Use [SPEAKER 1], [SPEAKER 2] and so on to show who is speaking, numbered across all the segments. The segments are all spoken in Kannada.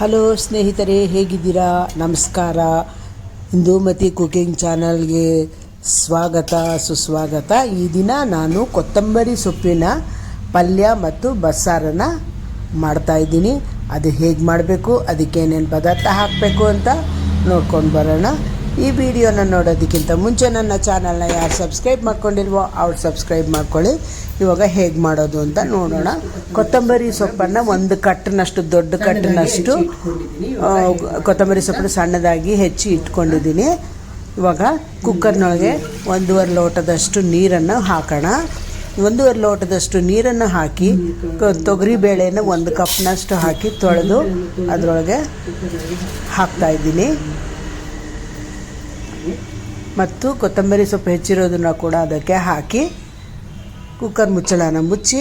[SPEAKER 1] ಹಲೋ ಸ್ನೇಹಿತರೆ, ಹೇಗಿದ್ದೀರಾ? ನಮಸ್ಕಾರ. ಇಂದುಮತಿ ಕುಕಿಂಗ್ ಚಾನಲ್ಗೆ ಸ್ವಾಗತ ಸುಸ್ವಾಗತ. ಈ ದಿನ ನಾನು ಕೊತ್ತಂಬರಿ ಸೊಪ್ಪಿನ ಪಲ್ಯ ಮತ್ತು ಬಸ್ಸಾರನ್ನು ಮಾಡ್ತಾಯಿದ್ದೀನಿ. ಅದು ಹೇಗೆ ಮಾಡಬೇಕು, ಅದಕ್ಕೆ ಏನೇನು ಪದಾರ್ಥ ಹಾಕಬೇಕು ಅಂತ ನೋಡ್ಕೊಂಡು ಬರೋಣ. ಈ ವಿಡಿಯೋನ ನೋಡೋದಕ್ಕಿಂತ ಮುಂಚೆ ನನ್ನ ಚಾನಲ್ನ ಯಾರು ಸಬ್ಸ್ಕ್ರೈಬ್ ಮಾಡ್ಕೊಂಡಿಲ್ವೋ ಅವ್ರು ಸಬ್ಸ್ಕ್ರೈಬ್ ಮಾಡ್ಕೊಳ್ಳಿ. ಇವಾಗ ಹೇಗೆ ಮಾಡೋದು ಅಂತ ನೋಡೋಣ. ಕೊತ್ತಂಬರಿ ಸೊಪ್ಪನ್ನು ಒಂದು ಕಟ್ಟಿನಷ್ಟು, ದೊಡ್ಡ ಕಟ್ಟಿನಷ್ಟು ಕೊತ್ತಂಬರಿ ಸೊಪ್ಪನ್ನು ಸಣ್ಣದಾಗಿ ಹೆಚ್ಚಿ ಇಟ್ಕೊಂಡಿದ್ದೀನಿ. ಇವಾಗ ಕುಕ್ಕರ್ನೊಳಗೆ 1.5 ಲೋಟದಷ್ಟು ನೀರನ್ನು ಹಾಕೋಣ. 1.5 ಲೋಟದಷ್ಟು ನೀರನ್ನು ಹಾಕಿ ತೊಗರಿಬೇಳೆನ 1 ಕಪ್ನಷ್ಟು ಹಾಕಿ ತೊಳೆದು ಅದರೊಳಗೆ ಹಾಕ್ತಾಯಿದ್ದೀನಿ. ಮತ್ತು ಕೊತ್ತಂಬರಿ ಸೊಪ್ಪು ಹೆಚ್ಚಿರೋದನ್ನು ಕೂಡ ಅದಕ್ಕೆ ಹಾಕಿ ಕುಕ್ಕರ್ ಮುಚ್ಚಳನ ಮುಚ್ಚಿ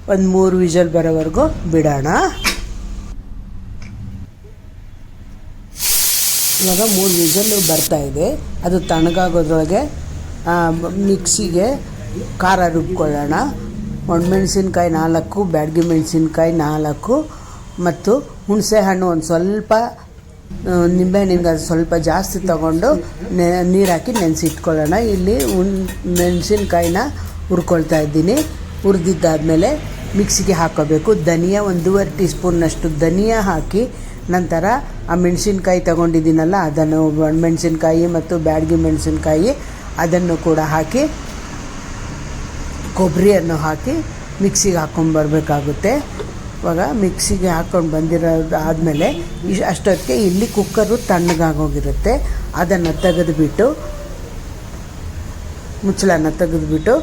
[SPEAKER 1] 3 ವಿಷಲ್ ಬರೋವರೆಗೂ ಬಿಡೋಣ. ಇವಾಗ 3 ವಿಷಲ್ ಬರ್ತಾಯಿದೆ. ಅದು ತಣ್ಣಗಾಗೋದ್ರೊಳಗೆ ಮಿಕ್ಸಿಗೆ ಖಾರ ರುಬ್ಕೊಳ್ಳೋಣ. ಒಣಮೆಣಸಿನ್ಕಾಯಿ 4, ಬ್ಯಾಡಗಿ ಮೆಣಸಿನ್ಕಾಯಿ 4 ಮತ್ತು ಹುಣಸೆ ಹಣ್ಣು ಒಂದು ಸ್ವಲ್ಪ, ನಿಂಬೆಹಣ್ಣಿಗೆ ಸ್ವಲ್ಪ ಜಾಸ್ತಿ ತೊಗೊಂಡು ನೀರು ಹಾಕಿ ನೆನೆಸಿಟ್ಕೊಳ್ಳೋಣ. ಇಲ್ಲಿ ಮೆಣಸಿನ್ಕಾಯಿನ ಹುರ್ಕೊಳ್ತಾ ಇದ್ದೀನಿ. ಹುರಿದಿದ್ದಾದಮೇಲೆ ಮಿಕ್ಸಿಗೆ ಹಾಕೋಬೇಕು. ಧನಿಯಾ 1.5 ಟೀ ಸ್ಪೂನ್ನಷ್ಟು ಧನಿಯಾ ಹಾಕಿ, ನಂತರ ಆ ಮೆಣಸಿನ್ಕಾಯಿ ತೊಗೊಂಡಿದ್ದೀನಲ್ಲ ಅದನ್ನು, ಮೆಣಸಿನ್ಕಾಯಿ ಮತ್ತು ಬ್ಯಾಡಗಿ ಮೆಣಸಿನ್ಕಾಯಿ ಅದನ್ನು ಕೂಡ ಹಾಕಿ, ಕೊಬ್ಬರಿಯನ್ನು ಹಾಕಿ ಮಿಕ್ಸಿಗೆ ಹಾಕ್ಕೊಂಬರ್ಬೇಕಾಗುತ್ತೆ. ಇವಾಗ ಮಿಕ್ಸಿಗೆ ಹಾಕ್ಕೊಂಡು ಬಂದಿರೋದು ಆದಮೇಲೆ ಅಷ್ಟೊತ್ತಿಗೆ ಇಲ್ಲಿ ಕುಕ್ಕರು ತಣ್ಣಗಾಗೋಗಿರುತ್ತೆ. ಅದನ್ನು ತೆಗೆದುಬಿಟ್ಟು, ಮುಚ್ಚಳನ್ನು ತೆಗೆದುಬಿಟ್ಟು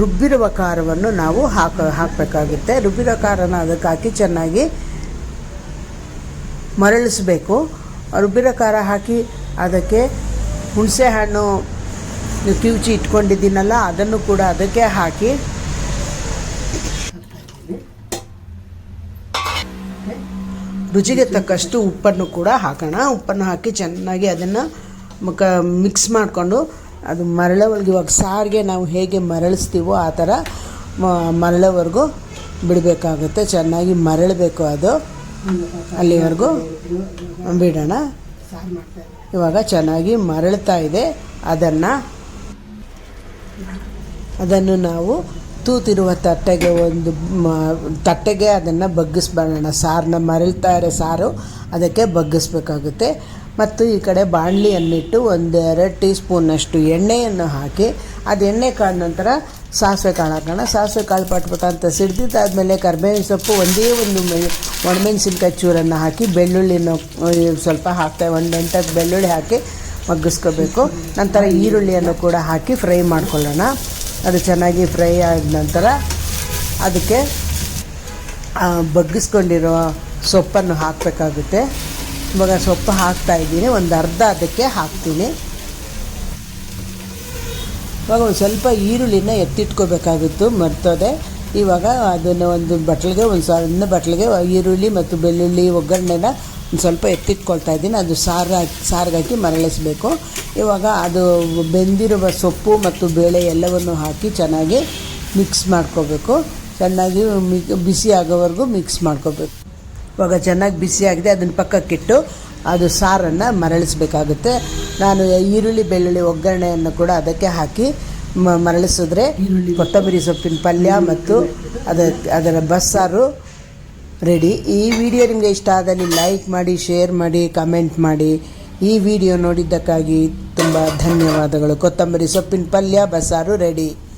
[SPEAKER 1] ರುಬ್ಬಿರುವ ಖಾರವನ್ನು ನಾವು ಹಾಕಬೇಕಾಗುತ್ತೆ. ರುಬ್ಬಿರೋ ಖಾರನ ಅದಕ್ಕೆ ಹಾಕಿ ಚೆನ್ನಾಗಿ ಮರಳಿಸ್ಬೇಕು. ರುಬ್ಬಿರೋ ಖಾರ ಹಾಕಿ ಅದಕ್ಕೆ ಹುಣಸೆ ಹಣ್ಣು ಕಿವುಚಿ ಇಟ್ಕೊಂಡಿದ್ದೀನಲ್ಲ ಅದನ್ನು ಕೂಡ ಅದಕ್ಕೆ ಹಾಕಿ ರುಚಿಗೆ ತಕ್ಕಷ್ಟು ಉಪ್ಪನ್ನು ಕೂಡ ಹಾಕೋಣ. ಉಪ್ಪನ್ನು ಹಾಕಿ ಚೆನ್ನಾಗಿ ಅದನ್ನು ಮಿಕ್ಸ್ ಮಾಡಿಕೊಂಡು ಅದು ಮರಳೋವರೆಗೂ, ಇವಾಗ ಸಾರಿಗೆ ನಾವು ಹೇಗೆ ಮರಳಿಸ್ತೀವೋ ಆ ಥರ ಮರಳೋವರೆಗೂ ಬಿಡಬೇಕಾಗುತ್ತೆ. ಚೆನ್ನಾಗಿ ಮರಳಬೇಕು, ಅದು ಅಲ್ಲಿವರೆಗೂ ಬಿಡೋಣ. ಇವಾಗ ಚೆನ್ನಾಗಿ ಮರಳ್ತಾ ಇದೆ. ಅದನ್ನು ನಾವು ತೂತಿರುವ ತಟ್ಟೆಗೆ ಅದನ್ನು ಬಗ್ಗಿಸ್ಬೇಡ. ಸಾರನ್ನ ಮರಳ್ತಾ ಇರೋ ಸಾರು ಅದಕ್ಕೆ ಬಗ್ಗಿಸ್ಬೇಕಾಗುತ್ತೆ. ಮತ್ತು ಈ ಕಡೆ ಬಾಣಲಿಯನ್ನಿಟ್ಟು 1-2 ಟೀ ಸ್ಪೂನ್ನಷ್ಟು ಎಣ್ಣೆಯನ್ನು ಹಾಕಿ, ಅದು ಎಣ್ಣೆ ಕಾದ ನಂತರ ಸಾಸಿವೆ ಕಾಳು ಹಾಕೋಣ. ಸಾಸಿವೆ ಕಾಳು ಪಟ್ಪಟ ಅಂತ ಸಿಡ್ದಿದ್ದಾದಮೇಲೆ ಕರಿಬೇವಿನ ಸೊಪ್ಪು, ಒಂದೇ ಒಂದು ಒಣಮೆಣಸಿನ್ಕಾಯಿ ಚೂರನ್ನು ಹಾಕಿ, ಬೆಳ್ಳುಳ್ಳಿನ ಸ್ವಲ್ಪ ಹಾಕ್ತೇವೆ, 1 ಎಂಟತ್ತು ಬೆಳ್ಳುಳ್ಳಿ ಹಾಕಿ ಮಗ್ಗಿಸ್ಕೋಬೇಕು. ನಂತರ ಈರುಳ್ಳಿಯನ್ನು ಕೂಡ ಹಾಕಿ ಫ್ರೈ ಮಾಡ್ಕೊಳ್ಳೋಣ. ಅದು ಚೆನ್ನಾಗಿ ಫ್ರೈ ಆದ ನಂತರ ಅದಕ್ಕೆ ಬಗ್ಗಿಸ್ಕೊಂಡಿರೋ ಸೊಪ್ಪನ್ನು ಹಾಕಬೇಕಾಗುತ್ತೆ. ಇವಾಗ ಸೊಪ್ಪು ಹಾಕ್ತಾಯಿದ್ದೀನಿ, ಒಂದು ಅರ್ಧ ಅದಕ್ಕೆ ಹಾಕ್ತೀನಿ. ಇವಾಗ ಒಂದು ಸ್ವಲ್ಪ ಈರುಳ್ಳಿನ ಎತ್ತಿಟ್ಕೋಬೇಕಾಗಿತ್ತು, ಮರ್ತೋದೆ. ಇವಾಗ ಅದನ್ನು ಒಂದು ಬಟ್ಲಿಗೆ, ಒಂದು ಸಣ್ಣ ಬಟ್ಲಿಗೆ ಈರುಳ್ಳಿ ಮತ್ತು ಬೆಳ್ಳುಳ್ಳಿ ಒಗ್ಗರಣೆನ ಒಂದು ಸ್ವಲ್ಪ ಎತ್ತಿಟ್ಕೊಳ್ತಾ ಇದ್ದೀನಿ. ಅದು ಸಾರಿಗೆ ಮರಳಿಸಬೇಕು. ಇವಾಗ ಅದು ಬೆಂದಿರುವ ಸೊಪ್ಪು ಮತ್ತು ಬೇಳೆ ಎಲ್ಲವನ್ನು ಹಾಕಿ ಚೆನ್ನಾಗಿ ಮಿಕ್ಸ್ ಮಾಡ್ಕೋಬೇಕು. ಚೆನ್ನಾಗಿ ಬಿಸಿ ಆಗೋವರೆಗೂ ಮಿಕ್ಸ್ ಮಾಡ್ಕೋಬೇಕು. ಇವಾಗ ಚೆನ್ನಾಗಿ ಬಿಸಿಯಾಗಿದೆ, ಅದನ್ನು ಪಕ್ಕಕ್ಕಿಟ್ಟು ಅದು ಸಾರನ್ನು ಮರಳಿಸಬೇಕಾಗುತ್ತೆ. ನಾನು ಈರುಳ್ಳಿ ಬೆಳ್ಳುಳ್ಳಿ ಒಗ್ಗರಣೆಯನ್ನು ಕೂಡ ಅದಕ್ಕೆ ಹಾಕಿ ಮರಳಿಸಿದ್ರೆ ಕೊತ್ತಂಬರಿ ಸೊಪ್ಪಿನ ಪಲ್ಯ ಮತ್ತು ಅದರ ಬಸ್ಸಾರು ರೆಡಿ. ಈ ವಿಡಿಯೋ ನಿಮಗೆ ಇಷ್ಟ ಆದಲ್ಲಿ ಲೈಕ್ ಮಾಡಿ, ಶೇರ್ ಮಾಡಿ, ಕಮೆಂಟ್ ಮಾಡಿ. ಈ ವಿಡಿಯೋ ನೋಡಿದ್ದಕ್ಕಾಗಿ ತುಂಬ ಧನ್ಯವಾದಗಳು. ಕೊತ್ತಂಬರಿ ಸೊಪ್ಪಿನ ಪಲ್ಯ ಬಸ್ಸಾರು ರೆಡಿ.